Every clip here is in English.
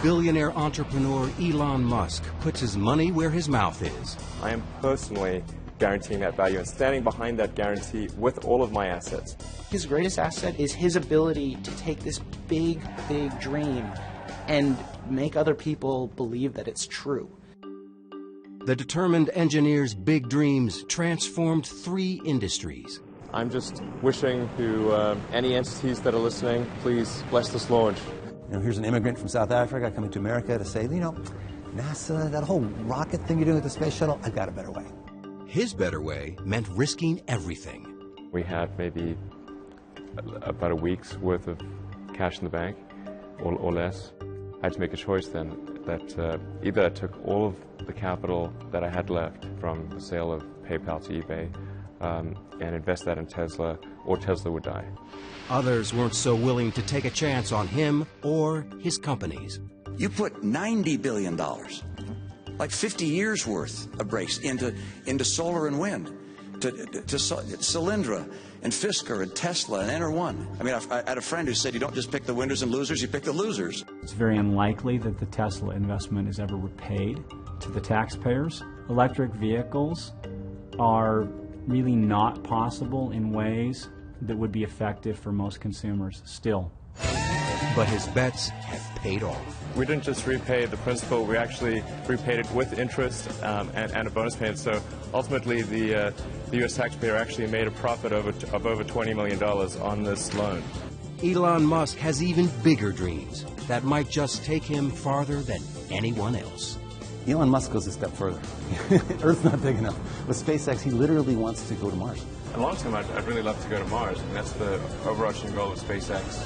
billionaire entrepreneur Elon Musk puts his money where his mouth is. I am personally guaranteeing that value and standing behind that guarantee with all of my assets. His greatest asset is his ability to take this big, big dream and make other people believe that it's true. The determined engineer's big dreams transformed 3 industries. I'm just wishing to any entities that are listening, please bless this launch. Here's an immigrant from South Africa coming to America to say, NASA, that whole rocket thing you're doing with the space shuttle, I've got a better way. His better way meant risking everything. We had maybe about a week's worth of cash in the bank, or less. I had to make a choice then that either I took all of the capital that I had left from the sale of PayPal to eBay and invest that in Tesla, or Tesla would die. Others weren't so willing to take a chance on him or his companies. You put $90 billion, like 50 years worth of breaks into solar and wind, to Solyndra and Fisker and Tesla and Enter1. I mean, I had a friend who said you don't just pick the winners and losers, you pick the losers. It's very unlikely that the Tesla investment is ever repaid to the taxpayers. Electric vehicles are really not possible in ways that would be effective for most consumers still. But his bets have paid off. We didn't just repay the principal, we actually repaid it with interest and a bonus payment. So ultimately the U.S. taxpayer actually made a profit of over $20 million on this loan. Elon Musk has even bigger dreams that might just take him farther than anyone else. Elon Musk goes a step further. Earth's not big enough. With SpaceX, he literally wants to go to Mars. In the long term, I'd really love to go to Mars, and that's the overarching goal of SpaceX.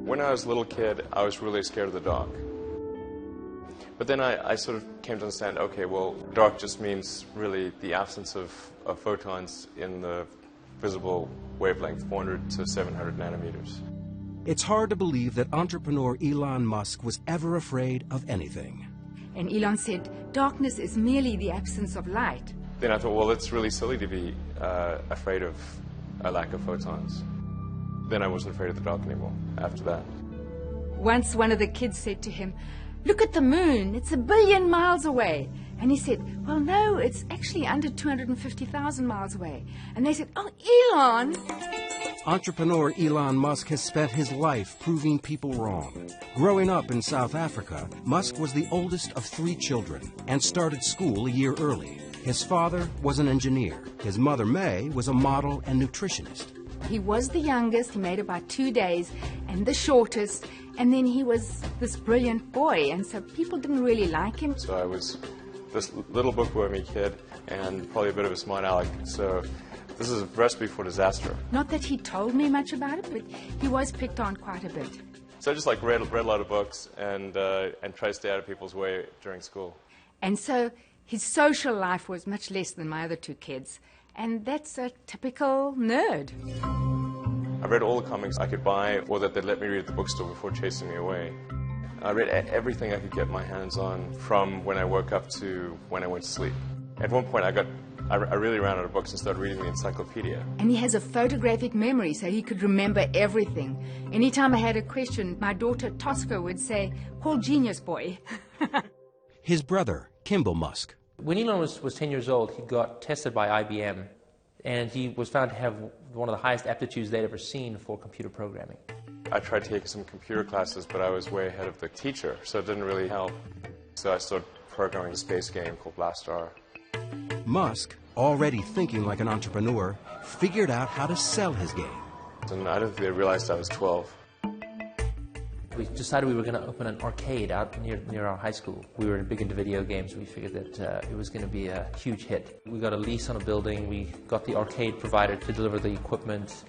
When I was a little kid, I was really scared of the dark. But then I sort of came to understand, okay, well, dark just means really the absence of photons in the visible wavelength, 400 to 700 nanometers. It's hard to believe that entrepreneur Elon Musk was ever afraid of anything. And Elon said, darkness is merely the absence of light. Then I thought, well, it's really silly to be afraid of a lack of photons. Then I wasn't afraid of the dark anymore after that. Once one of the kids said to him, look at the moon, it's 1 billion miles away. And he said, well, no, it's actually under 250,000 miles away. And they said, oh, Elon! Entrepreneur Elon Musk has spent his life proving people wrong. Growing up in South Africa, Musk was the oldest of 3 children and started school a year early. His father was an engineer. His mother, May, was a model and nutritionist. He was the youngest, he made about 2 days, and the shortest, and then he was this brilliant boy, and so people didn't really like him. So I was this little bookwormy kid and probably a bit of a smart aleck, so this is a recipe for disaster. Not that he told me much about it, but he was picked on quite a bit. So I just read a lot of books and tried to stay out of people's way during school. And so his social life was much less than my other 2 kids. And that's a typical nerd. I read all the comics I could buy or that they'd let me read at the bookstore before chasing me away. I read everything I could get my hands on from when I woke up to when I went to sleep. At one point I really ran out of books and started reading the encyclopedia. And he has a photographic memory, so he could remember everything. Anytime I had a question, my daughter Tosca would say, call Genius Boy. His brother, Kimball Musk. When Elon was 10 years old, he got tested by IBM, and he was found to have one of the highest aptitudes they'd ever seen for computer programming. I tried taking some computer classes, but I was way ahead of the teacher, so it didn't really help. So I started programming a space game called Blastar. Musk, already thinking like an entrepreneur, figured out how to sell his game. And I don't think they realized I was 12. We decided we were going to open an arcade out near our high school. We were big into video games. We figured that it was going to be a huge hit. We got a lease on a building. We got the arcade provider to deliver the equipment.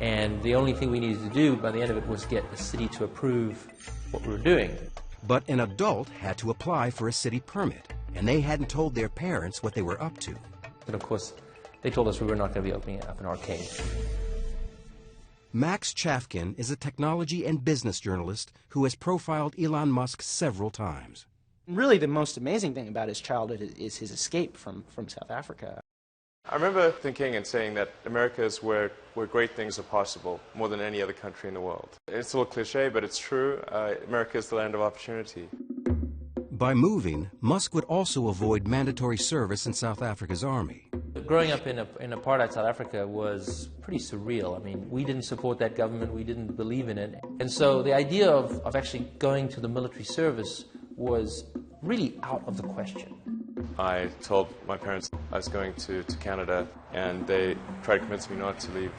And the only thing we needed to do by the end of it was get the city to approve what we were doing. But an adult had to apply for a city permit, and they hadn't told their parents what they were up to. And of course, they told us we were not going to be opening up an arcade. Max Chafkin is a technology and business journalist who has profiled Elon Musk several times. Really, the most amazing thing about his childhood is his escape from South Africa. I remember thinking and saying that America is where great things are possible, more than any other country in the world. It's a little cliche, but it's true. America is the land of opportunity. By moving, Musk would also avoid mandatory service in South Africa's army. Growing up in apartheid South Africa was pretty surreal. I mean, we didn't support that government, we didn't believe in it. And so the idea of actually going to the military service was really out of the question. I told my parents I was going to Canada, and they tried to convince me not to leave.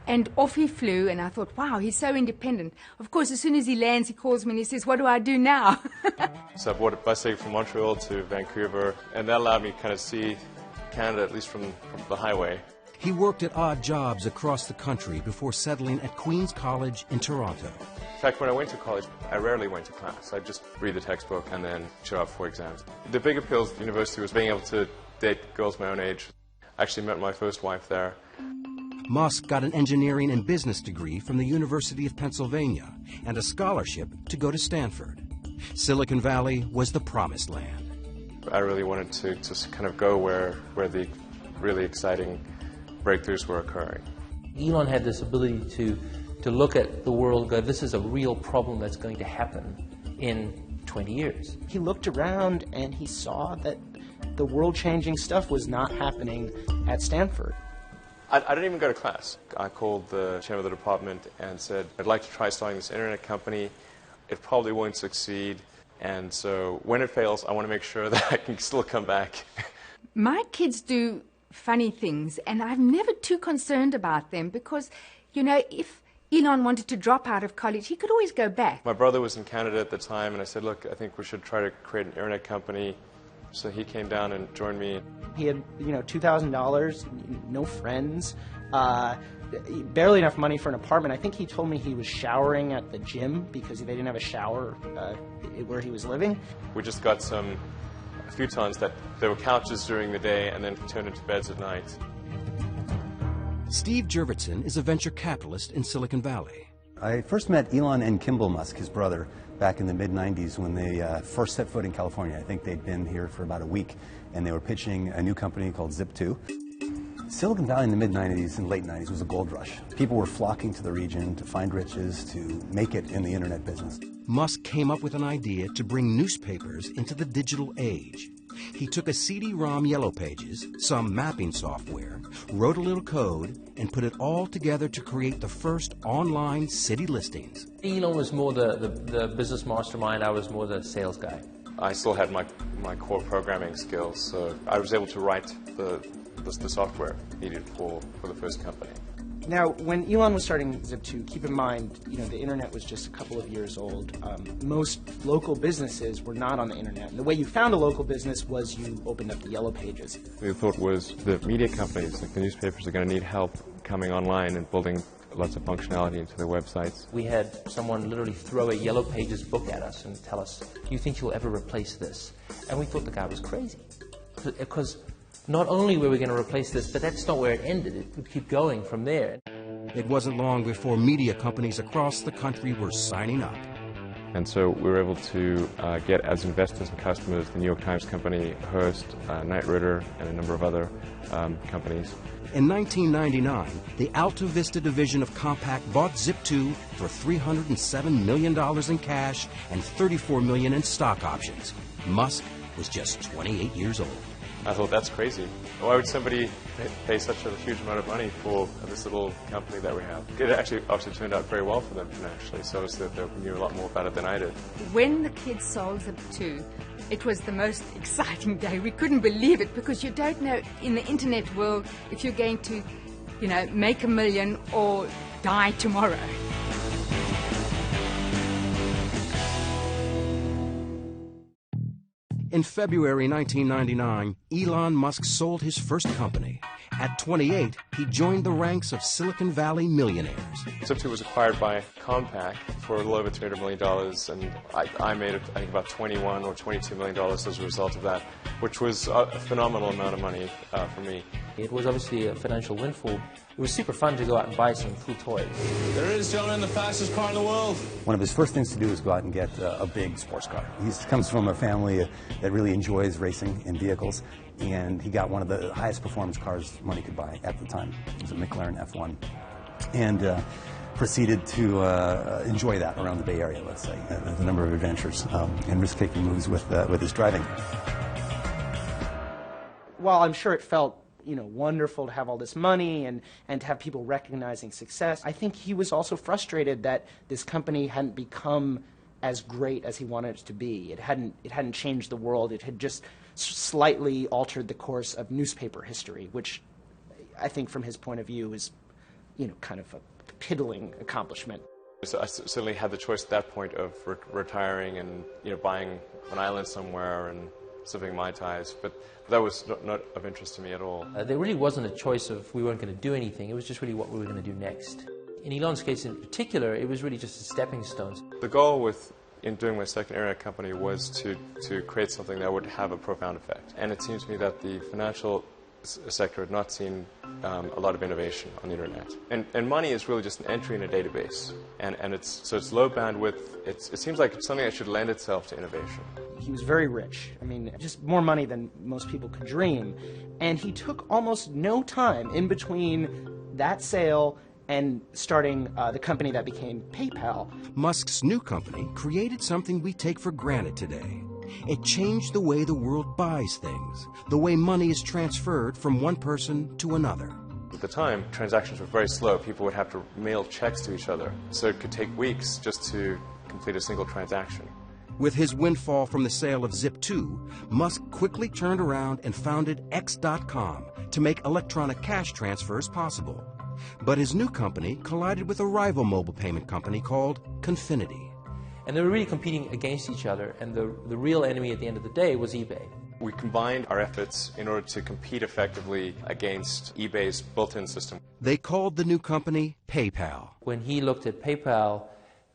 And off he flew, and I thought, wow, he's so independent. Of course, as soon as he lands, he calls me and he says, what do I do now? So I bought a bus ticket from Montreal to Vancouver, and that allowed me to kind of see Canada, at least from the highway. He worked at odd jobs across the country before settling at Queen's College in Toronto. In fact, when I went to college, I rarely went to class. I'd just read the textbook and then show up for exams. The big appeal of the university was being able to date girls my own age. I actually met my first wife there. Musk got an engineering and business degree from the University of Pennsylvania and a scholarship to go to Stanford. Silicon Valley was the promised land. I really wanted to just kind of go where the really exciting breakthroughs were occurring. Elon had this ability to look at the world and go, this is a real problem that's going to happen in 20 years. He looked around and he saw that the world-changing stuff was not happening at Stanford. I didn't even go to class. I called the chairman of the department and said, I'd like to try starting this internet company. It probably won't succeed, and so when it fails, I want to make sure that I can still come back. My kids do funny things, and I'm never too concerned about them because, you know, if Elon wanted to drop out of college, he could always go back. My brother was in Canada at the time, and I said, look, I think we should try to create an internet company. So he came down and joined me. He had, $2,000, no friends, barely enough money for an apartment. I think he told me he was showering at the gym because they didn't have a shower where he was living. We just got some futons that there were couches during the day and then turned into beds at night. Steve Jurvetson is a venture capitalist in Silicon Valley. I first met Elon and Kimball Musk, his brother, back in the mid-90s when they first set foot in California. I think they'd been here for about a week, and they were pitching a new company called Zip2. Silicon Valley in the mid-90s and late 90s was a gold rush. People were flocking to the region to find riches, to make it in the internet business. Musk came up with an idea to bring newspapers into the digital age. He took a CD-ROM Yellow Pages, some mapping software, wrote a little code, and put it all together to create the first online city listings. Elon was more the business mastermind, I was more the sales guy. I still had my core programming skills, so I was able to write the software needed for the first company. Now, when Elon was starting Zip2, keep in mind, the internet was just a couple of years old. Most local businesses were not on the internet. And the way you found a local business was you opened up the Yellow Pages. The thought was the media companies, like the newspapers, are going to need help coming online and building lots of functionality into their websites. We had someone literally throw a Yellow Pages book at us and tell us, do you think you'll ever replace this? And we thought the guy was crazy. Because not only were we going to replace this, but that's not where it ended. It would keep going from there. It wasn't long before media companies across the country were signing up. And so we were able to get as investors and customers the New York Times Company, Hearst, Knight Ridder, and a number of other companies. In 1999, the Alta Vista division of Compaq bought Zip2 for $307 million in cash and $34 million in stock options. Musk was just 28 years old. I thought, that's crazy. Why would somebody pay such a huge amount of money for this little company that we have? It actually obviously turned out very well for them financially, so obviously they knew a lot more about it than I did. When the kids sold Zip2, it was the most exciting day. We couldn't believe it because you don't know in the internet world if you're going to, make $1 million or die tomorrow. In February 1999, Elon Musk sold his first company. At 28, he joined the ranks of Silicon Valley millionaires. Zip2 was acquired by Compaq for a little over $300 million, and I made, I think, about $21 or $22 million as a result of that, which was a phenomenal amount of money for me. It was obviously a financial windfall. It was super fun to go out and buy some cool toys. There is, gentlemen, the fastest car in the world. One of his first things to do is go out and get a big sports car. He comes from a family that really enjoys racing in vehicles, and he got one of the highest performance cars money could buy at the time. It was a McLaren F1. And proceeded to enjoy that around the Bay Area, let's say, a number of adventures and risk-taking moves with his driving. While I'm sure it felt wonderful to have all this money and to have people recognizing success, I think he was also frustrated that this company hadn't become as great as he wanted it to be. It hadn't changed the world. It had just slightly altered the course of newspaper history, which I think from his point of view is, kind of a piddling accomplishment. So I certainly had the choice at that point of retiring and buying an island somewhere and sipping Mai Tais, but that was not of interest to me at all. There really wasn't a choice of we weren't going to do anything. It was just really what we were going to do next. In Elon's case in particular, it was really just a stepping stone. The goal in doing my second internet company was to create something that would have a profound effect. And it seems to me that the financial sector had not seen a lot of innovation on the internet. And money is really just an entry in a database. And it's low bandwidth. It seems like it's something that should lend itself to innovation. He was very rich. I mean, just more money than most people could dream. And he took almost no time in between that sale and starting the company that became PayPal. Musk's new company created something we take for granted today. It changed the way the world buys things, the way money is transferred from one person to another. At the time, transactions were very slow. People would have to mail checks to each other, so it could take weeks just to complete a single transaction. With his windfall from the sale of Zip2, Musk quickly turned around and founded X.com to make electronic cash transfers possible. But his new company collided with a rival mobile payment company called Confinity. And they were really competing against each other, and the real enemy at the end of the day was eBay. We combined our efforts in order to compete effectively against eBay's built-in system. They called the new company PayPal. When he looked at PayPal,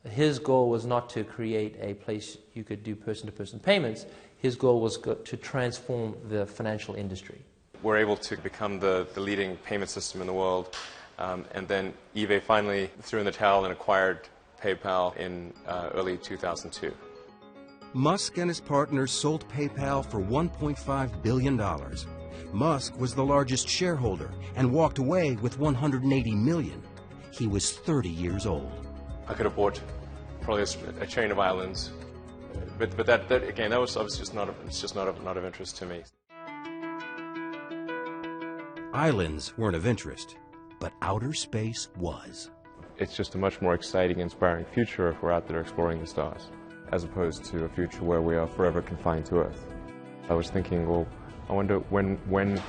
his goal was not to create a place you could do person-to-person payments. His goal was to transform the financial industry. We're able to become the leading payment system in the world, and then eBay finally threw in the towel and acquired PayPal in early 2002. Musk and his partners sold PayPal for $1.5 billion. Musk was the largest shareholder and walked away with $180 million. He was 30 years old. I could have bought probably a chain of islands, but that again, that was obviously just not of interest to me. Islands weren't of interest, but outer space was. It's just a much more exciting, inspiring future if we're out there exploring the stars, as opposed to a future where we are forever confined to Earth. I was thinking, well, I wonder when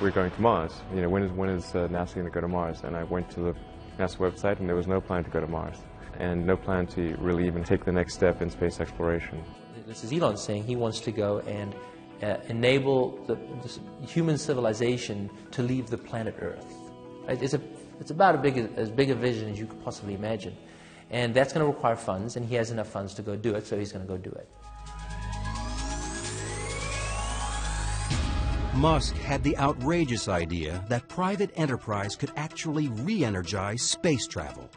we're going to Mars. When is NASA going to go to Mars? And I went to the NASA website, and there was no plan to go to Mars, and no plan to really even take the next step in space exploration. This is Elon saying he wants to go and enable the human civilization to leave the planet Earth. It's about as big a vision as you could possibly imagine. And that's going to require funds, and he has enough funds to go do it, so he's going to go do it. Musk had the outrageous idea that private enterprise could actually re-energize space travel.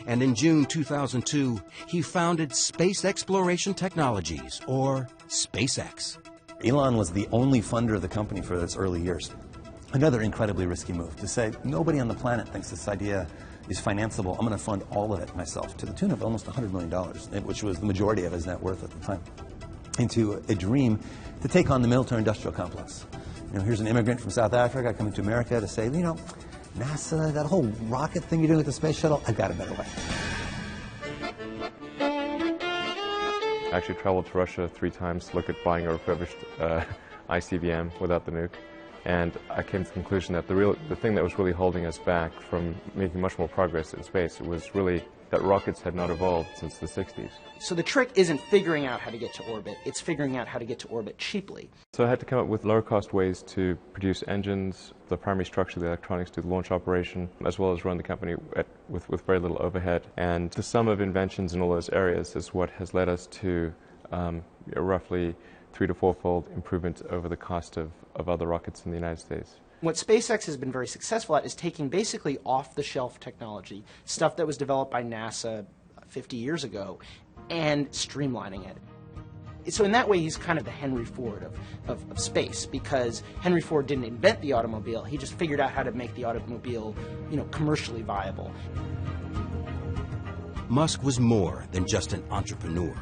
And in June 2002, he founded Space Exploration Technologies, or SpaceX. Elon was the only funder of the company for its early years. Another incredibly risky move to say, nobody on the planet thinks this idea is financeable. I'm going to fund all of it myself, to the tune of almost $100 million, which was the majority of his net worth at the time, into a dream to take on the military-industrial complex. Here's an immigrant from South Africa coming to America to say, NASA, that whole rocket thing you're doing with the space shuttle, I've got a better way. I actually traveled to Russia 3 times to look at buying a refurbished ICBM without the nuke. And I came to the conclusion that the thing that was really holding us back from making much more progress in space was really that rockets had not evolved since the 60s. So the trick isn't figuring out how to get to orbit, it's figuring out how to get to orbit cheaply. So I had to come up with lower-cost ways to produce engines, the primary structure, the electronics, do the launch operation, as well as run the company with very little overhead. And the sum of inventions in all those areas is what has led us to a roughly 3- to 4-fold improvement over the cost of other rockets in the United States. What SpaceX has been very successful at is taking basically off-the-shelf technology, stuff that was developed by NASA 50 years ago, and streamlining it. So in that way, he's kind of the Henry Ford of space, because Henry Ford didn't invent the automobile, he just figured out how to make the automobile, commercially viable. Musk was more than just an entrepreneur.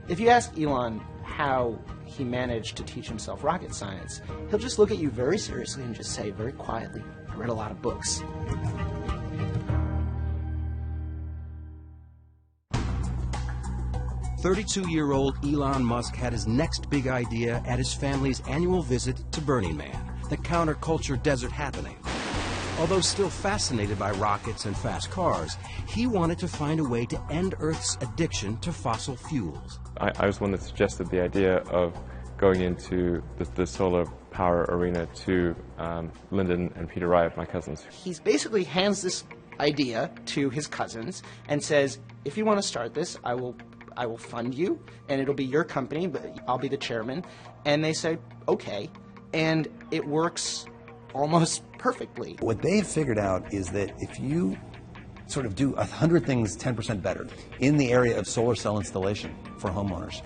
If you ask Elon how he managed to teach himself rocket science, he'll just look at you very seriously and just say very quietly, "I read a lot of books." "32-year-old Elon Musk had his next big idea at his family's annual visit to Burning Man, the counterculture desert happening. Although still fascinated by rockets and fast cars, he wanted to find a way to end Earth's addiction to fossil fuels. I was one that suggested the idea of going into the solar power arena to Lyndon and Peter Wright, my cousins. He basically hands this idea to his cousins and says, "If you want to start this, I will fund you, and it'll be your company, but I'll be the chairman." And they say, "Okay," and it works almost perfectly. What they've figured out is that if you sort of do 100 things 10% better in the area of solar cell installation for homeowners,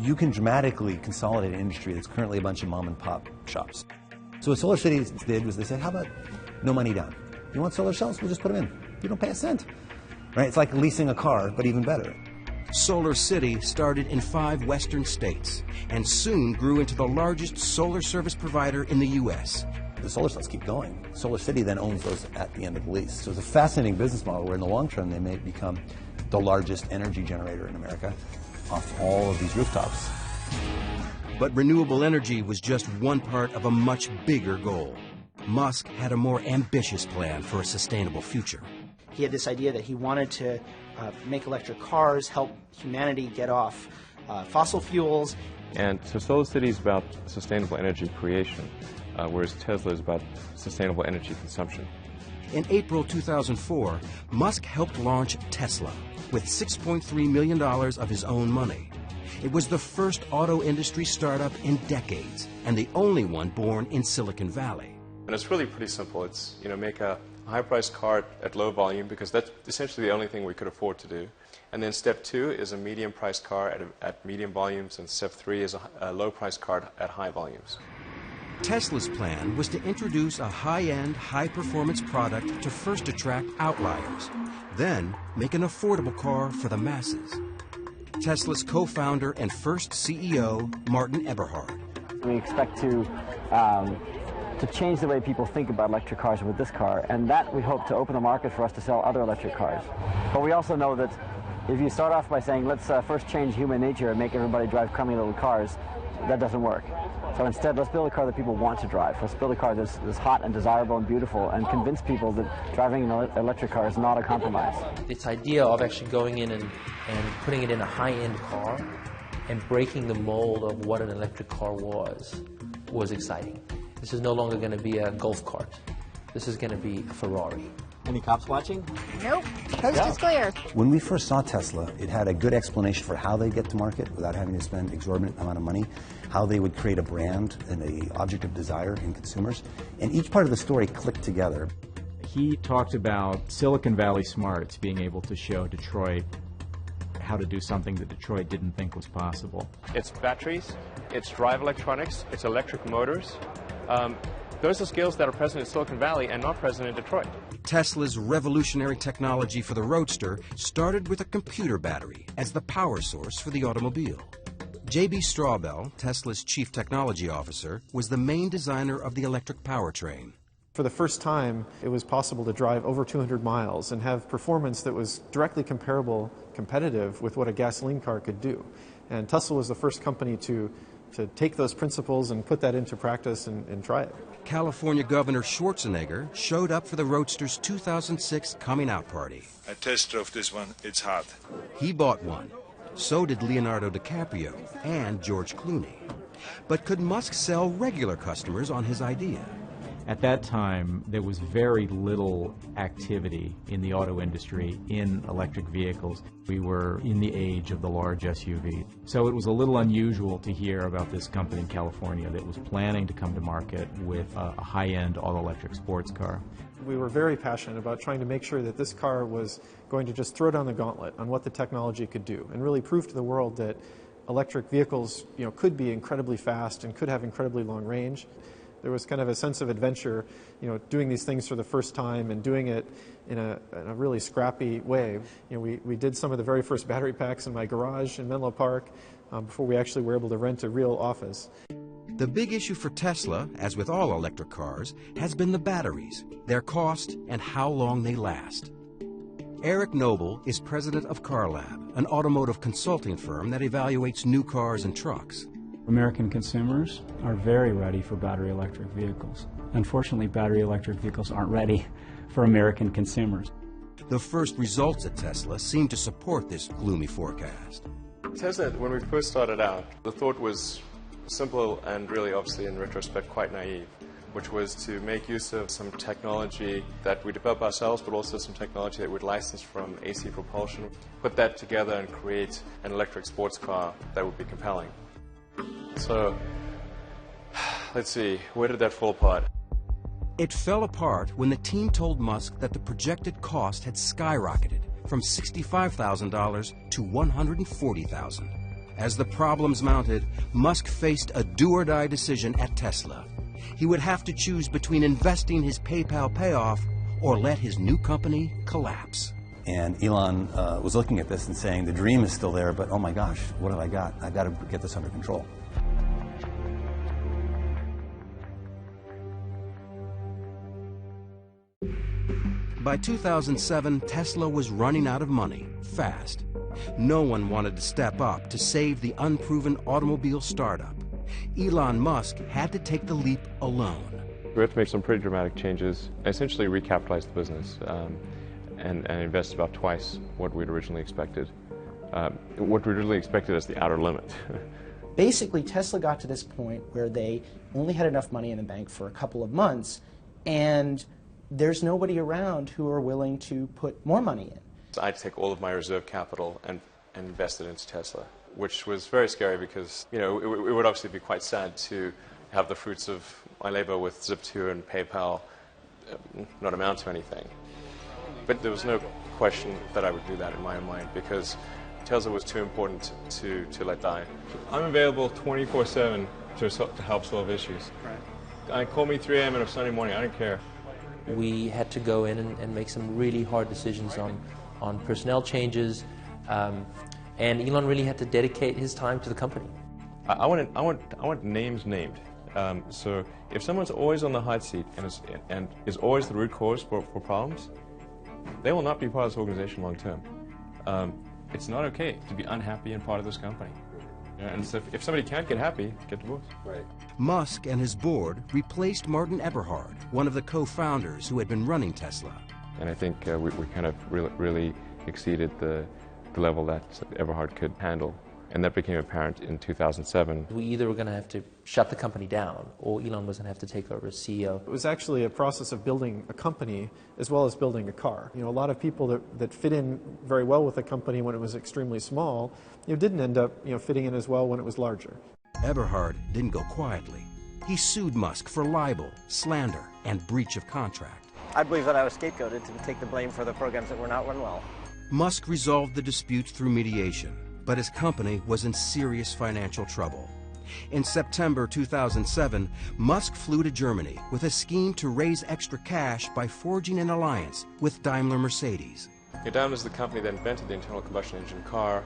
you can dramatically consolidate an industry that's currently a bunch of mom and pop shops. So what Solar City did was they said, how about no money down? You want solar cells? We'll just put them in. You don't pay a cent. Right? It's like leasing a car, but even better. Solar City started in 5 western states and soon grew into the largest solar service provider in the U.S. The solar cells keep going. Solar City then owns those at the end of the lease. So it's a fascinating business model where in the long term they may become the largest energy generator in America off all of these rooftops. But renewable energy was just one part of a much bigger goal. Musk had a more ambitious plan for a sustainable future. He had this idea that he wanted to make electric cars, help humanity get off fossil fuels. And so Solar City is about sustainable energy creation, whereas Tesla is about sustainable energy consumption. In April 2004, Musk helped launch Tesla with $6.3 million of his own money. It was the first auto industry startup in decades, and the only one born in Silicon Valley. And it's really pretty simple. It's, make a high-priced car at low volume, because that's essentially the only thing we could afford to do. And then step 2 is a medium-priced car at medium volumes, and step 3 is a low-priced car at high volumes. Tesla's plan was to introduce a high-end, high-performance product to first attract outliers, then make an affordable car for the masses. Tesla's co-founder and first CEO, Martin Eberhard. We expect to change the way people think about electric cars with this car, and that we hope to open the market for us to sell other electric cars. But we also know that if you start off by saying, let's first change human nature and make everybody drive crummy little cars, that doesn't work. So instead, let's build a car that people want to drive. Let's build a car that's hot and desirable and beautiful, and convince people that driving an electric car is not a compromise. This idea of actually going in and putting it in a high-end car and breaking the mold of what an electric car was exciting. This is no longer going to be a golf cart. This is going to be a Ferrari. Any cops watching? Nope. Coast is clear. When we first saw Tesla, it had a good explanation for how they get to market without having to spend exorbitant amount of money, how they would create a brand and an object of desire in consumers, and each part of the story clicked together. He talked about Silicon Valley smarts being able to show Detroit how to do something that Detroit didn't think was possible. It's batteries, it's drive electronics, it's electric motors. Those are skills that are present in Silicon Valley and not present in Detroit. Tesla's revolutionary technology for the Roadster started with a computer battery as the power source for the automobile. J.B. Straubel, Tesla's chief technology officer, was the main designer of the electric powertrain. For the first time, it was possible to drive over 200 miles and have performance that was directly competitive with what a gasoline car could do. And Tesla was the first company to to take those principles and put that into practice and try it. California Governor Schwarzenegger showed up for the Roadster's 2006 coming out party. I test drove this one. It's hot. He bought one. So did Leonardo DiCaprio and George Clooney. But could Musk sell regular customers on his idea? At that time, there was very little activity in the auto industry in electric vehicles. We were in the age of the large SUV. So it was a little unusual to hear about this company in California that was planning to come to market with a high-end all-electric sports car. We were very passionate about trying to make sure that this car was going to just throw down the gauntlet on what the technology could do and really prove to the world that electric vehicles, could be incredibly fast and could have incredibly long range. There was kind of a sense of adventure, doing these things for the first time and doing it in a really scrappy way. We did some of the very first battery packs in my garage in Menlo Park before we actually were able to rent a real office. The big issue for Tesla, as with all electric cars, has been the batteries, their cost, and how long they last. Eric Noble is president of CarLab, an automotive consulting firm that evaluates new cars and trucks. American consumers are very ready for battery electric vehicles. Unfortunately, battery electric vehicles aren't ready for American consumers. The first results at Tesla seem to support this gloomy forecast. Tesla, when we first started out, the thought was simple and really, obviously, in retrospect, quite naive, which was to make use of some technology that we develop ourselves, but also some technology that we'd license from AC Propulsion, put that together and create an electric sports car that would be compelling. So, let's see, where did that fall apart? It fell apart when the team told Musk that the projected cost had skyrocketed from $65,000 to $140,000. As the problems mounted, Musk faced a do-or-die decision at Tesla. He would have to choose between investing his PayPal payoff or let his new company collapse. And Elon was looking at this and saying, the dream is still there, but oh my gosh, what have I got? I've got to get this under control. By 2007, Tesla was running out of money, fast. No one wanted to step up to save the unproven automobile startup. Elon Musk had to take the leap alone. We had to make some pretty dramatic changes, essentially recapitalize the business and invest about twice what we'd originally expected. What we originally expected as the outer limit. Basically, Tesla got to this point where they only had enough money in the bank for a couple of months, and there's nobody around who are willing to put more money in. So I had to take all of my reserve capital and invest it into Tesla, which was very scary because, it would obviously be quite sad to have the fruits of my labor with Zip2 and PayPal not amount to anything. But there was no question that I would do that in my own mind because Tesla was too important to let die. I'm available 24/7 to help solve issues. Right. Call me 3 a.m. on a Sunday morning, I don't care. We had to go in and make some really hard decisions on personnel changes, and Elon really had to dedicate his time to the company. I want names named. So if someone's always on the hot seat and is always the root cause for problems, they will not be part of this organization long term. It's not okay to be unhappy and part of this company. And so if somebody can't get happy, get divorced. Right. Musk and his board replaced Martin Eberhard, one of the co-founders who had been running Tesla. And I think we kind of really exceeded the level that Eberhard could handle. And that became apparent in 2007. We either were going to have to shut the company down or Elon was going to have to take over as CEO. It was actually a process of building a company as well as building a car. A lot of people that fit in very well with a company when it was extremely small, didn't end up fitting in as well when it was larger. Eberhard didn't go quietly. He sued Musk for libel, slander, and breach of contract. I believe that I was scapegoated to take the blame for the programs that were not run well. Musk resolved the disputes through mediation, but his company was in serious financial trouble. In September 2007, Musk flew to Germany with a scheme to raise extra cash by forging an alliance with Daimler-Mercedes. Daimler is the company that invented the internal combustion engine car,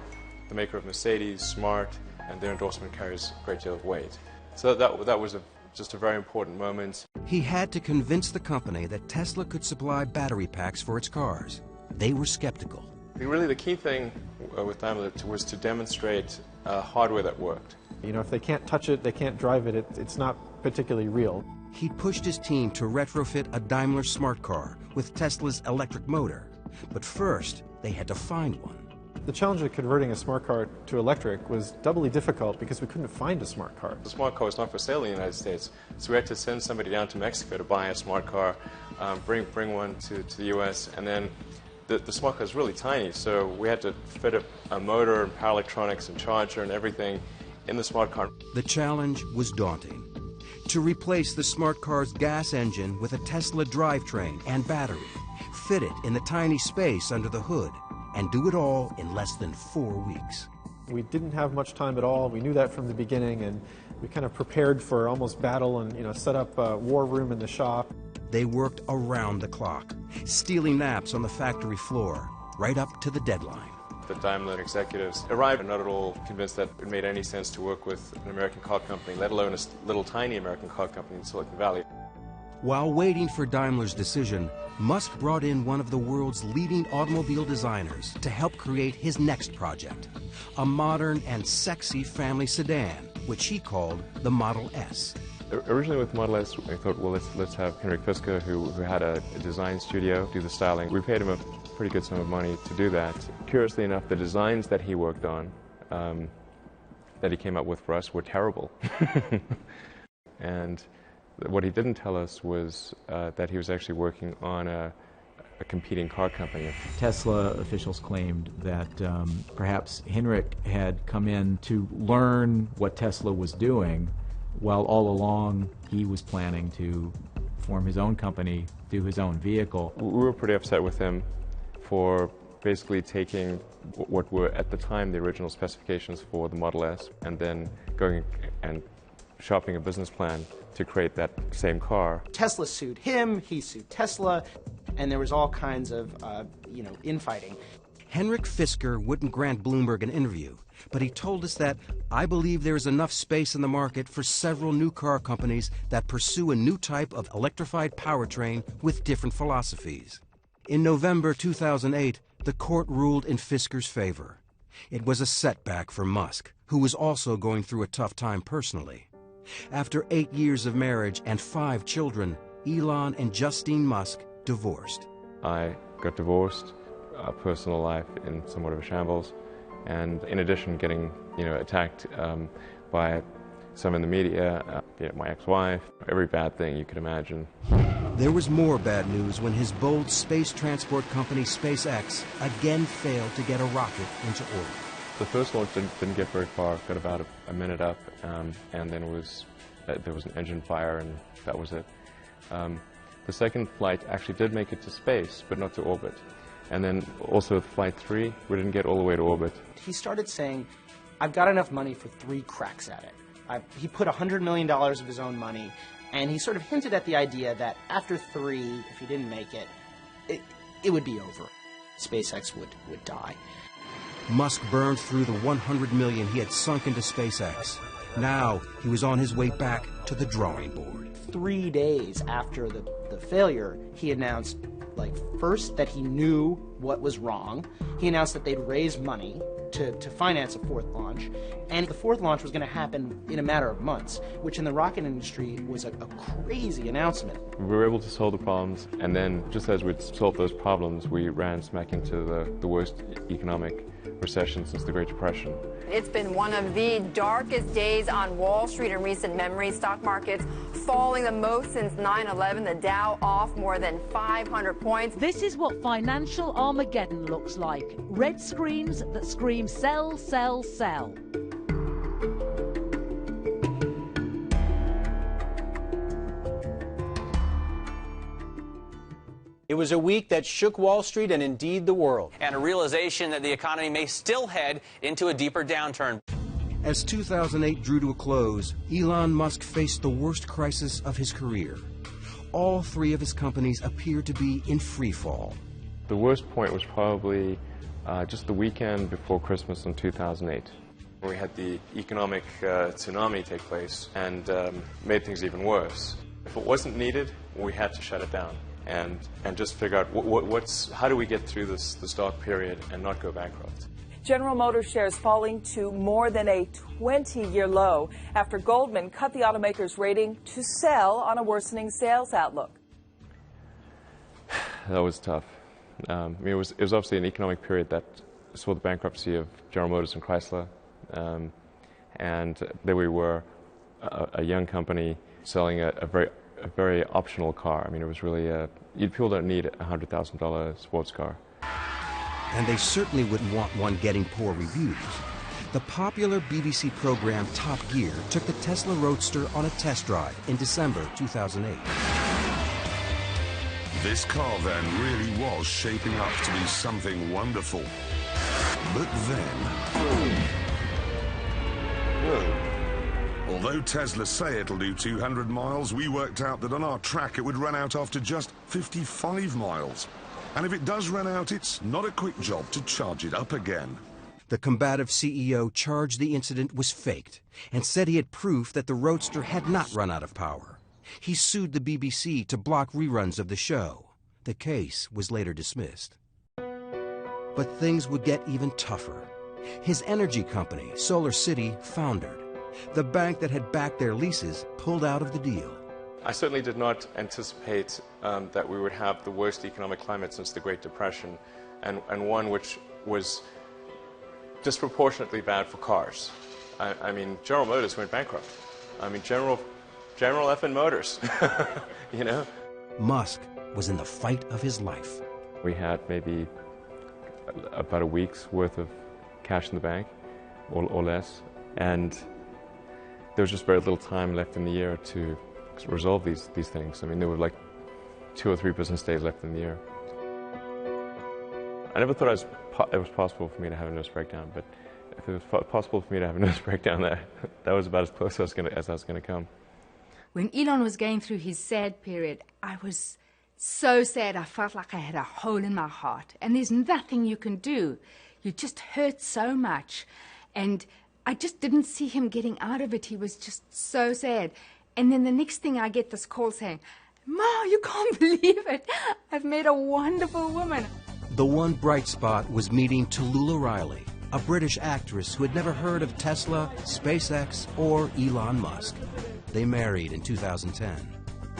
the maker of Mercedes, Smart, and their endorsement carries a great deal of weight. So that was just a very important moment. He had to convince the company that Tesla could supply battery packs for its cars. They were skeptical. Really, the key thing with Daimler was to demonstrate hardware that worked. You know, if they can't touch it, they can't drive it, it's not particularly real. He pushed his team to retrofit a Daimler smart car with Tesla's electric motor. But first, they had to find one. The challenge of converting a smart car to electric was doubly difficult because we couldn't find a smart car. The smart car was not for sale in the United States, so we had to send somebody down to Mexico to buy a smart car, bring one to the US, and then the smart car is really tiny, so we had to fit a motor and power electronics and charger and everything in the smart car. The challenge was daunting. To replace the smart car's gas engine with a Tesla drivetrain and battery, fit it in the tiny space under the hood, and do it all in less than 4 weeks. We didn't have much time at all. We knew that from the beginning, and we kind of prepared for almost battle and, you know, set up a war room in the shop. They worked around the clock, stealing naps on the factory floor, right up to the deadline. The Daimler executives arrived not at all convinced that it made any sense to work with an American car company, let alone a little tiny American car company in Silicon Valley. While waiting for Daimler's decision, Musk brought in one of the world's leading automobile designers to help create his next project, a modern and sexy family sedan, which he called the Model S. Originally with Model S, I thought, well, let's have Henrik Fisker, who had a design studio, do the styling. We paid him a pretty good sum of money to do that. Curiously enough, the designs that he worked on, that he came up with for us, were terrible. And what he didn't tell us was that he was actually working on a competing car company. Tesla officials claimed that perhaps Henrik had come in to learn what Tesla was doing, while all along he was planning to form his own company, do his own vehicle. We were pretty upset with him for basically taking what were at the time the original specifications for the Model S and then going and shopping a business plan to create that same car. Tesla sued him, he sued Tesla, and there was all kinds of, infighting. Henrik Fisker wouldn't grant Bloomberg an interview, but he told us that, "I believe there is enough space in the market for several new car companies that pursue a new type of electrified powertrain with different philosophies." In November 2008, the court ruled in Fisker's favor. It was a setback for Musk, who was also going through a tough time personally. After 8 years of marriage and 5 children, Elon and Justine Musk divorced. I got divorced, personal life in somewhat of a shambles, and in addition getting attacked by some in the media, my ex-wife, every bad thing you could imagine. There was more bad news when his bold space transport company SpaceX again failed to get a rocket into orbit. The first launch didn't get very far, got about a minute up, and then there was an engine fire, and that was it. The second flight actually did make it to space, but not to orbit. And then also with Flight 3, we didn't get all the way to orbit. He started saying, "I've got enough money for 3 cracks at it." He put $100 million of his own money, and he sort of hinted at the idea that after 3, if he didn't make it, it would be over. SpaceX would die. Musk burned through the $100 million he had sunk into SpaceX. Now he was on his way back to the drawing board. 3 days after the failure, he announced, first that he knew what was wrong. He announced that they'd raise money to finance a 4th launch, and the 4th launch was going to happen in a matter of months, which in the rocket industry was a crazy announcement. We were able to solve the problems, and then just as we'd solved those problems, we ran smack into the worst economic recession since the Great Depression. It's been one of the darkest days on Wall Street in recent memory. Stock markets falling the most since 9/11, the Dow off more than 500 points. This is what financial Armageddon looks like. Red screens that scream sell, sell, sell. It was a week that shook Wall Street and indeed the world. And a realization that the economy may still head into a deeper downturn. As 2008 drew to a close, Elon Musk faced the worst crisis of his career. All 3 of his companies appeared to be in free fall. The worst point was probably just the weekend before Christmas in 2008. We had the economic tsunami take place and made things even worse. If it wasn't needed, we had to shut it down and just figure out how do we get through this dark period and not go bankrupt. General Motors shares falling to more than a 20-year low after Goldman cut the automaker's rating to sell on a worsening sales outlook. That was tough. I mean, it was obviously an economic period that saw the bankruptcy of General Motors and Chrysler, and there we were, a young company selling a very optional car. I mean, it was really people don't need a $100,000 sports car. And they certainly wouldn't want one getting poor reviews. The popular BBC program Top Gear took the Tesla Roadster on a test drive in December 2008. This car then really was shaping up to be something wonderful. But then... although Tesla say it'll do 200 miles, we worked out that on our track it would run out after just 55 miles. And if it does run out, it's not a quick job to charge it up again. The combative CEO charged the incident was faked and said he had proof that the Roadster had not run out of power. He sued the BBC to block reruns of the show. The case was later dismissed. But things would get even tougher. His energy company, Solar City, foundered. The bank that had backed their leases pulled out of the deal. I certainly did not anticipate that we would have the worst economic climate since the Great Depression, and one which was disproportionately bad for cars. I mean, General Motors went bankrupt. I mean, General effing Motors, you know? Musk was in the fight of his life. We had maybe about a week's worth of cash in the bank, or less, and there was just very little time left in the year to resolve these things. I mean, there were like 2 or 3 business days left in the year. I never thought it was possible for me to have a nervous breakdown, but if it was possible for me to have a nervous breakdown, that was about as close as I was going to come. When Elon was going through his sad period, I was so sad. I felt like I had a hole in my heart, and there's nothing you can do. You just hurt so much, and I just didn't see him getting out of it. He was just so sad. And then the next thing I get this call saying, "Ma, you can't believe it. I've met a wonderful woman." The one bright spot was meeting Tallulah Riley, a British actress who had never heard of Tesla, SpaceX, or Elon Musk. They married in 2010.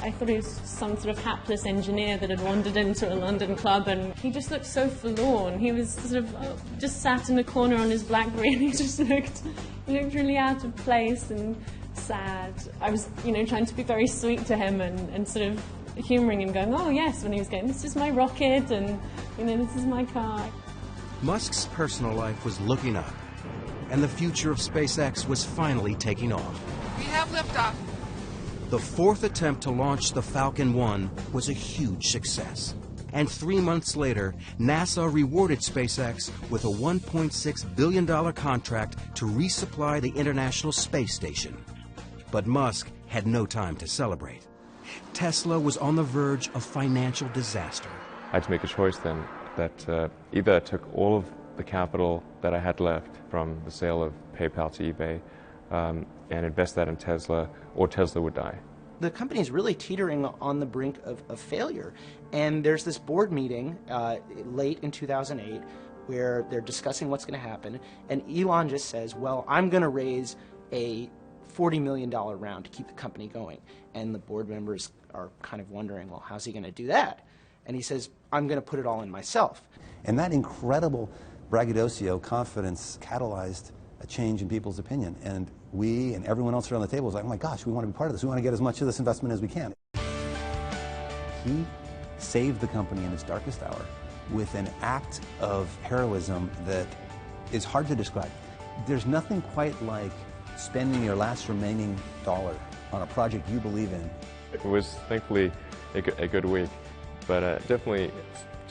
I thought he was some sort of hapless engineer that had wandered into a London club, and he just looked so forlorn. He was sort of just sat in a corner on his BlackBerry, and he just looked really out of place and sad. I was, trying to be very sweet to him and sort of humouring him, going, "Oh yes," when he was going, "This is my rocket, and this is my car." Musk's personal life was looking up, and the future of SpaceX was finally taking off. We have liftoff. The 4th attempt to launch the Falcon 1 was a huge success. And 3 months later, NASA rewarded SpaceX with a $1.6 billion contract to resupply the International Space Station. But Musk had no time to celebrate. Tesla was on the verge of financial disaster. I had to make a choice then that either I took all of the capital that I had left from the sale of PayPal to eBay and invest that in Tesla, or Tesla would die. The company is really teetering on the brink of failure. And there's this board meeting late in 2008 where they're discussing what's going to happen. And Elon just says, well, I'm going to raise a $40 million round to keep the company going. And the board members are kind of wondering, well, how's he going to do that? And he says, I'm going to put it all in myself. And that incredible braggadocio confidence catalyzed a change in people's opinion. And we and everyone else around the table was like, oh my gosh, we want to be part of this. We want to get as much of this investment as we can. He saved the company in its darkest hour with an act of heroism that is hard to describe. There's nothing quite like spending your last remaining dollar on a project you believe in. It was thankfully a good week, but definitely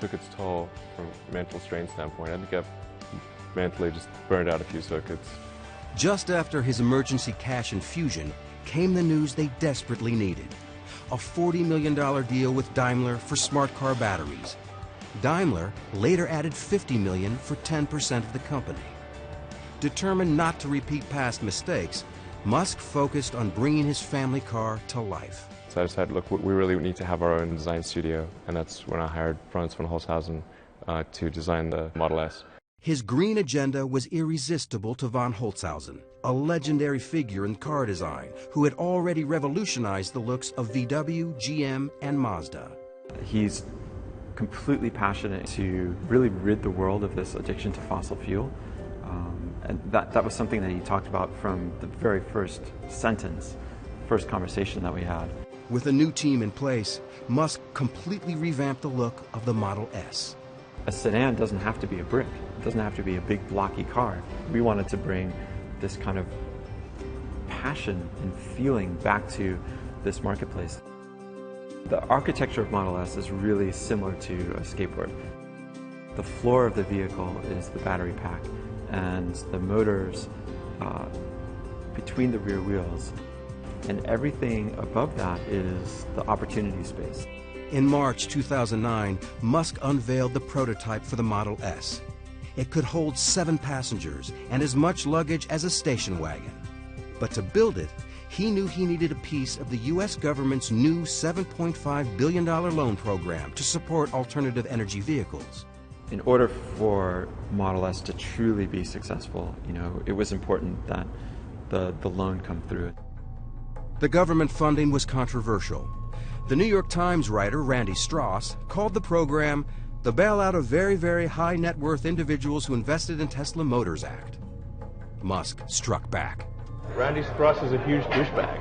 took its toll from a mental strain standpoint. I think I've mentally just burned out a few circuits. Just after his emergency cash infusion came the news they desperately needed. A $40 million deal with Daimler for smart car batteries. Daimler later added $50 million for 10% of the company. Determined not to repeat past mistakes, Musk focused on bringing his family car to life. So I decided, look, we really need to have our own design studio, and that's when I hired Franz von Holzhausen to design the Model S. His green agenda was irresistible to von Holzhausen, a legendary figure in car design who had already revolutionized the looks of VW, GM, and Mazda. He's completely passionate to really rid the world of this addiction to fossil fuel. And that was something that he talked about from the very first sentence, first conversation that we had. With a new team in place, Musk completely revamped the look of the Model S. A sedan doesn't have to be a brick. It doesn't have to be a big blocky car. We wanted to bring this kind of passion and feeling back to this marketplace. The architecture of Model S is really similar to a skateboard. The floor of the vehicle is the battery pack, and the motors between the rear wheels, and everything above that is the opportunity space. In March 2009, Musk unveiled the prototype for the Model S. It could hold 7 passengers and as much luggage as a station wagon. But to build it, he knew he needed a piece of the U.S. government's new $7.5 billion loan program to support alternative energy vehicles. In order for Model S to truly be successful, it was important that the loan come through. The government funding was controversial. The New York Times writer Randy Strauss called the program the bailout of very, very high net worth individuals who invested in Tesla Motors Act. Musk struck back. Randy Strauss is a huge douchebag.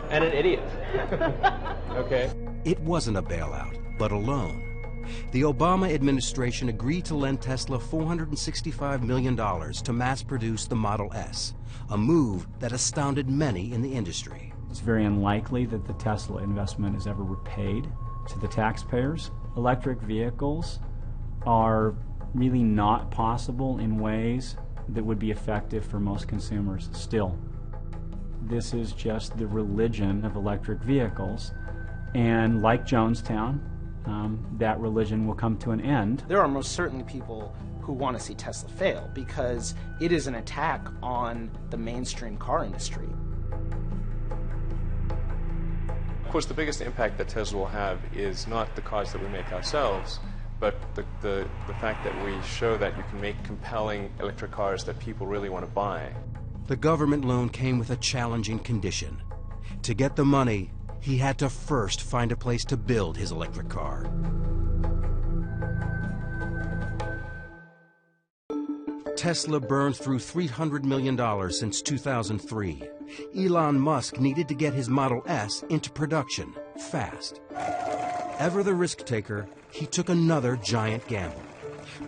And an idiot. Okay. It wasn't a bailout, but a loan. The Obama administration agreed to lend Tesla $465 million to mass produce the Model S, a move that astounded many in the industry. It's very unlikely that the Tesla investment is ever repaid to the taxpayers. Electric vehicles are really not possible in ways that would be effective for most consumers still. This is just the religion of electric vehicles, and like Jonestown, that religion will come to an end. There are most certainly people who want to see Tesla fail because it is an attack on the mainstream car industry. Of course, the biggest impact that Tesla will have is not the cars that we make ourselves, but the fact that we show that you can make compelling electric cars that people really want to buy. The government loan came with a challenging condition. To get the money, he had to first find a place to build his electric car. Tesla burned through $300 million since 2003. Elon Musk needed to get his Model S into production fast. Ever the risk taker, he took another giant gamble,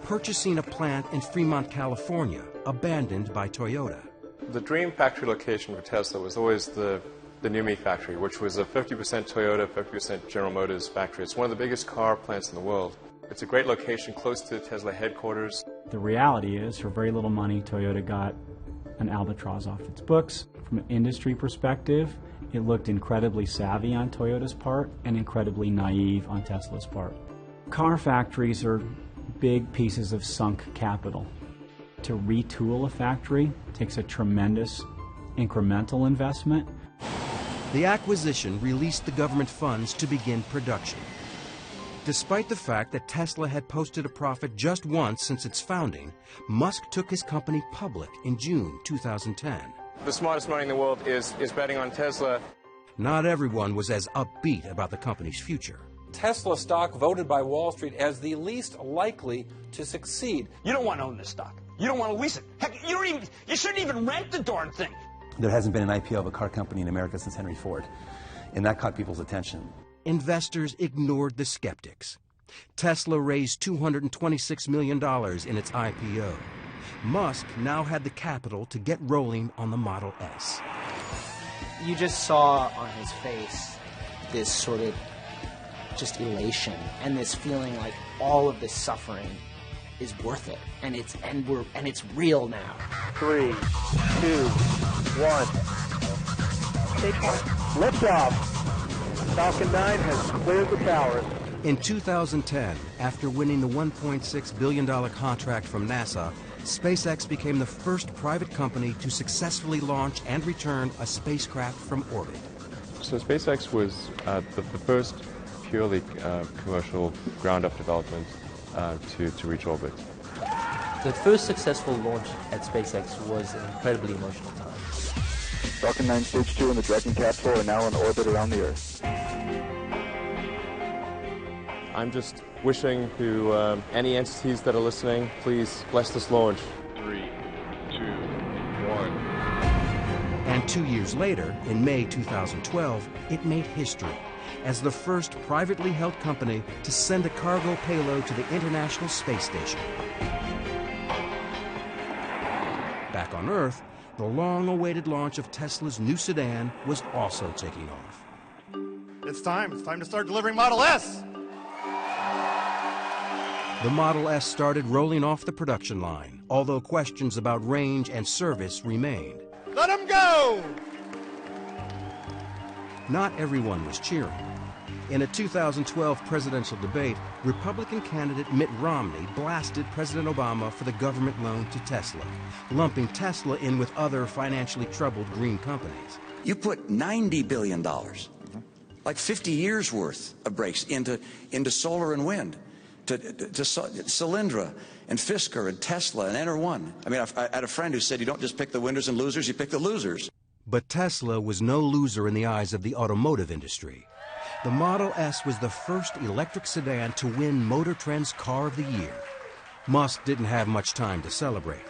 purchasing a plant in Fremont, California, abandoned by Toyota. The dream factory location for Tesla was always the NUMMI factory, which was a 50% Toyota, 50% General Motors factory. It's one of the biggest car plants in the world. It's a great location close to the Tesla headquarters. The reality is, for very little money, Toyota got an albatross off its books. From an industry perspective, it looked incredibly savvy on Toyota's part and incredibly naive on Tesla's part. Car factories are big pieces of sunk capital. To retool a factory takes a tremendous incremental investment. The acquisition released the government funds to begin production. Despite the fact that Tesla had posted a profit just once since its founding, Musk took his company public in June 2010. The smartest money in the world is betting on Tesla. Not everyone was as upbeat about the company's future. Tesla stock voted by Wall Street as the least likely to succeed. You don't want to own this stock. You don't want to lease it. Heck, you shouldn't even rent the darn thing. There hasn't been an IPO of a car company in America since Henry Ford, and that caught people's attention. Investors ignored the skeptics. Tesla raised $226 million in its IPO. Musk now had the capital to get rolling on the Model S. You just saw on his face this sort of just elation and this feeling like all of this suffering is worth it, and it's real now. 3, 2, 1. Liftoff. Falcon 9 has cleared the tower. In 2010, after winning the $1.6 billion contract from NASA, SpaceX became the first private company to successfully launch and return a spacecraft from orbit. So SpaceX was the first purely commercial ground-up development to reach orbit. The first successful launch at SpaceX was an incredibly emotional time. Falcon 9 Stage 2 and the Dragon capsule are now in orbit around the Earth. I'm just wishing to any entities that are listening, please bless this launch. 3, 2, 1. And 2 years later, in May 2012, it made history as the first privately held company to send a cargo payload to the International Space Station. Back on Earth, the long-awaited launch of Tesla's new sedan was also taking off. It's time to start delivering Model S! The Model S started rolling off the production line, although questions about range and service remained. Let them go! Not everyone was cheering. In a 2012 presidential debate, Republican candidate Mitt Romney blasted President Obama for the government loan to Tesla, lumping Tesla in with other financially troubled green companies. You put $90 billion, like 50 years worth of breaks into solar and wind, to Solyndra and Fisker and Tesla and Enter1. I mean, I had a friend who said you don't just pick the winners and losers, you pick the losers. But Tesla was no loser in the eyes of the automotive industry. The Model S was the first electric sedan to win Motor Trend's Car of the Year. Musk didn't have much time to celebrate.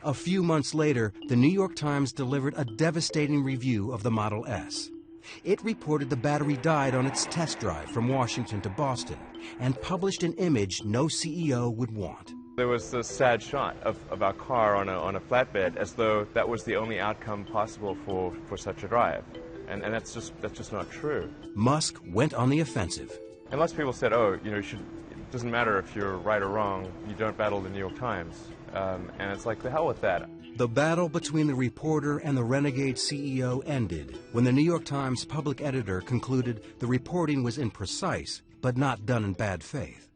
A few months later, the New York Times delivered a devastating review of the Model S. It reported the battery died on its test drive from Washington to Boston and published an image no CEO would want. There was this sad shot of our car on a flatbed, as though that was the only outcome possible for such a drive. And that's just not true. Musk went on the offensive. And lots of people said, oh, you know, it doesn't matter if you're right or wrong, you don't battle the New York Times. And it's like, the hell with that. The battle between the reporter and the renegade CEO ended when the New York Times public editor concluded the reporting was imprecise, but not done in bad faith.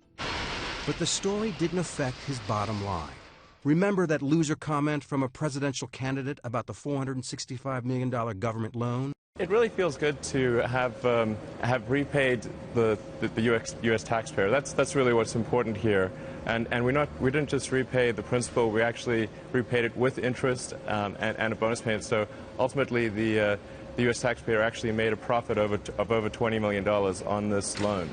But the story didn't affect his bottom line. Remember that loser comment from a presidential candidate about the $465 million government loan? It really feels good to have repaid the U.S. taxpayer. That's really what's important here. And we didn't just repay the principal, we actually repaid it with interest and a bonus payment. So ultimately the U.S. taxpayer actually made a profit of over $20 million on this loan.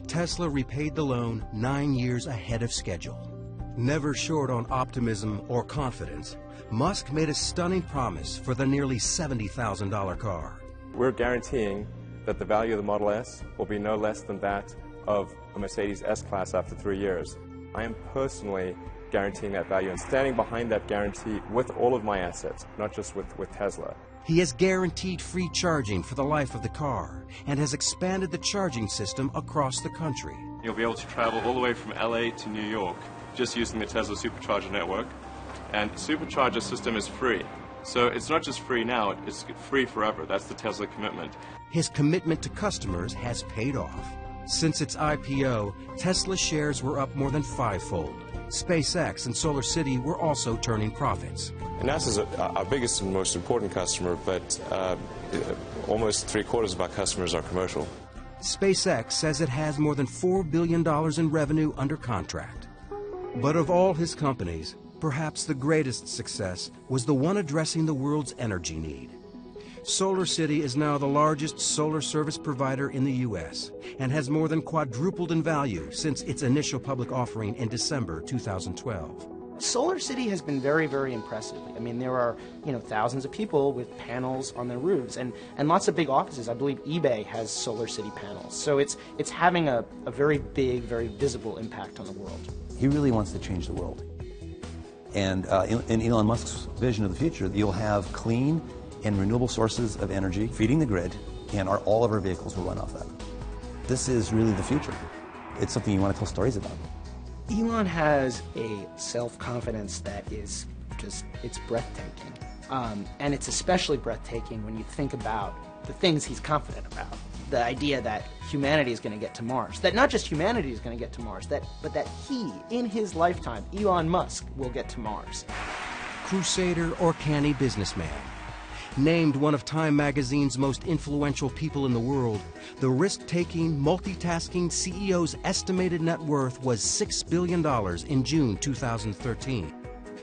Tesla repaid the loan 9 years ahead of schedule. Never short on optimism or confidence, Musk made a stunning promise for the nearly $70,000 car. We're guaranteeing that the value of the Model S will be no less than that of a Mercedes S-Class after 3 years. I am personally guaranteeing that value and standing behind that guarantee with all of my assets, not just with Tesla. He has guaranteed free charging for the life of the car and has expanded the charging system across the country. You'll be able to travel all the way from LA to New York just using the Tesla Supercharger network. And the Supercharger system is free. So it's not just free now, it's free forever. That's the Tesla commitment. His commitment to customers has paid off. Since its IPO, Tesla shares were up more than 5-fold. SpaceX and Solar City were also turning profits. And NASA's our biggest and most important customer, but almost 3/4 of our customers are commercial. SpaceX says it has more than $4 billion in revenue under contract. But of all his companies, perhaps the greatest success was the one addressing the world's energy need. Solar City is now the largest solar service provider in the U.S. and has more than quadrupled in value since its initial public offering in December 2012. Solar City has been very, very impressive. I mean, there are, thousands of people with panels on their roofs and lots of big offices. I believe eBay has Solar City panels. So it's having a very big, very visible impact on the world. He really wants to change the world. And in Elon Musk's vision of the future, you'll have clean and renewable sources of energy feeding the grid, and all of our vehicles will run off that. This is really the future. It's something you want to tell stories about. Elon has a self-confidence that is it's breathtaking. And it's especially breathtaking when you think about the things he's confident about. The idea that humanity is going to get to Mars. That not just humanity is going to get to Mars, but that he, in his lifetime, Elon Musk, will get to Mars. Crusader or canny businessman, Named one of Time magazine's most influential people in the world, the risk-taking, multitasking CEO's estimated net worth was $6 billion in June 2013.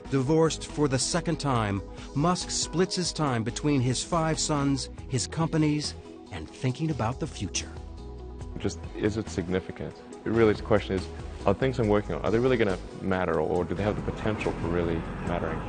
Divorced for the second time, Musk splits his time between his 5 sons, his companies, and thinking about the future. Just, is it significant? Really, the question is, are things I'm working on, are they really going to matter, or do they have the potential for really mattering?